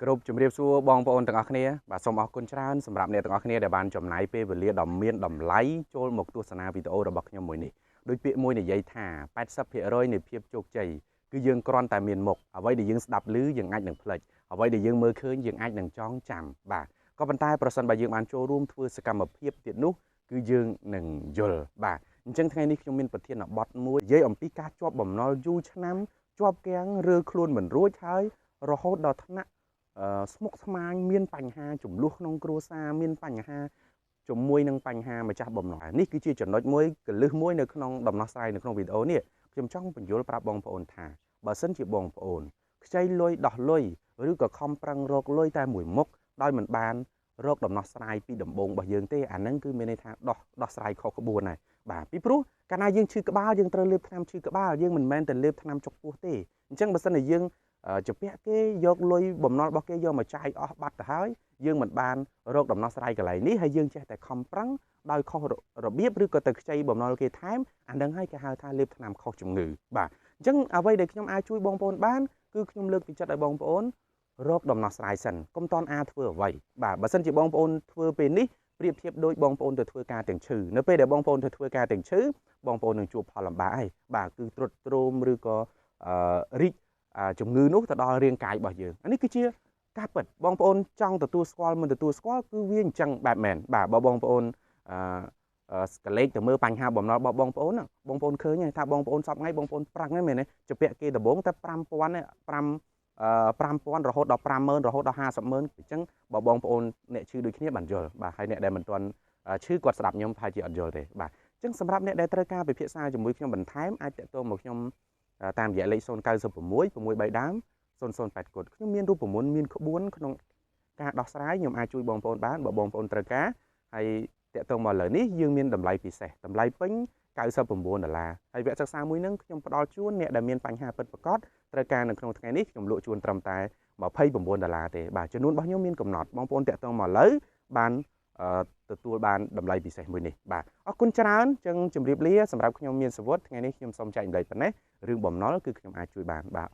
គ្រប់ជំរាបសួរបងប្អូនទាំងអស់គ្នាបាទសូមអរគុណច្រើនសម្រាប់អ្នកទាំងអស់គ្នាដែលបានចំណាយពេលវេលាដ៏មានតម្លៃចូលមកទស្សនាវីដេអូរបស់ខ្ញុំមួយនេះដោយពាក្យមួយនិយាយថា80%នៃភាពជោគជ័យគឺយើងគ្រាន់តែមានមុខអ្វីដែលយើងស្ដាប់ឮយើងអាចនឹងភ្លេចអ្វីដែលយើងមើលឃើញយើងអាចនឹងចងចាំបាទក៏ប៉ុន្តែប្រសិនបើយើងបានចូលរួមធ្វើសកម្មភាពទៀតនោះគឺយើងនឹងយល់បាទអញ្ចឹងថ្ងៃនេះខ្ញុំមានប្រធានបទមួយនិយាយអំពីការជាប់បំណុលយូរឆ្នាំជាប់គាំងរើខ្លួនមិនរួចហើយរហូតដល់ថ្នាក់ស្មុគស្មាញមានបញ្ហាចំនួនក្នុងគ្រួសារមានបញ្ហាជាមួយនឹងបញ្ហាម្ចាស់បំណុលនេះគឺជាចំណុចមួយកលឹះមួយនៅក្នុងដំណោះស្រាយនៅក្នុងវីដេអូនេះខ្ញុំចង់បញ្យល់ប្រាប់បងប្អូនថាបើសិនជាបងប្អូនខ្ចីលុយដោះលុយឬក៏ខំប្រឹងរកលុយតែមួយមុខដោយមិនបានរកដំណោះស្រាយពីដំបូងរបស់យើងទេអាហ្នឹងគឺមានន័យថាដោះស្រាយខុសក្បួនហើយបាទពីព្រោះកាលណាយើងឈឺក្បាលយើងត្រូវលេបថ្នាំឈឺក្បាលយើងមិនមែនតែលេបថ្នាំចុកពោះទេអញ្ចឹងបើសិនជាយើងជំពាក់គេយកលុយបំណុលរបស់គេយកមកចាយអស់បាត់ទៅហើយយើងមិនបានរកដំណោះស្រាយកន្លែងនេះហើយយើងចេះតែខំប្រឹងដោយខុសរបៀបឬក៏ទៅខ្ចីបំណុលគេថែមអានឹងហើយគេហៅថាលេបថ្នាំខុសជំងឺបាទអញ្ចឹងអ្វីដែលខ្ញុំអាចជួយបងប្អូនបានគឺខ្ញុំលើកទឹកចិត្តឲ្យបងប្អូនរកដំណោះស្រាយសិនកុំតន់ធ្វើអ្វីបាទបើសិនជាបងប្អូនធ្វើពេលនេះប្រៀបធៀបដូចបងប្អូនទៅធ្វើការទាំងឈឺនៅពេលដែលបងប្អូនទៅធ្វើការទាំងឈឺបងប្អូននឹងជួបផលលំបាកហើយបាទគឺទ្រុឌទ្រោមឬក៏រីកជំងឺនោះទៅដល់រាងកាយរបស់យើងនេះគឺជាការពិតបងប្អូនចង់ទទួលស្គាល់មិនទទួលស្គាល់គឺវាអញ្ចឹងបែបមែនបាទបើបងប្អូនស្កលេចទៅមើលបញ្ហាបំណុលរបស់បងប្អូនឃើញថាបងប្អូនសពថ្ងៃបងប្អូនប្រឹងហ្នឹងមែនទេជំពាក់គេដំបងតែ5000រហូតដល់50000រហូតដល់50000អញ្ចឹងបើបងប្អូនអ្នកឈឺដូចគ្នាបានយល់បាទហើយអ្នកដែលមិនទាន់ឈឺគាត់ស្ដាប់ខ្ញុំប្រហែលជាអត់យល់ទេបាទអញ្ចឹងសម្រាប់អ្នកដែលត្រូវការពិភាក្សាជាមួយខ្ញុំបន្ថែមអាចតាក់ទងមកខ្ញុំតាមរយៈលេខ096 ដើម008គត់ខ្ញុំមានរូបមន្តមានក្បួនក្នុងការដោះស្រាយខ្ញុំអាចជួយបងប្អូនបានបើបងប្អូនត្រូវការហើយតាក់ទងមកលើនេះយើងមានតម្លៃពិសេសតម្លៃពេញ$99ហើយវគ្គសិក្សាមួយនឹងខ្ញុំផ្ដល់ជូនអ្នកដែលមានបញ្ហាពិតប្រាកដត្រូវការនៅក្នុងថ្ងៃនេះខ្ញុំលក់ជូនត្រឹមតែ$29ទេបាទចំនួនរបស់ខ្ញុំមានកំណត់បងប្អូនតាក់ទងមកលើបានទទួលបានតម្លៃពិសេសមួយនេះបាទអរគុណច្រើនចឹងជម្រាបលាសម្រាប់ខ្ញុំមានសវុតថ្ងៃនេះខ្ញុំសូមចែករំលែកប៉ុណ្ណេះរឿងបំណុលគឺខ្ញុំអាចជួយបានបាទ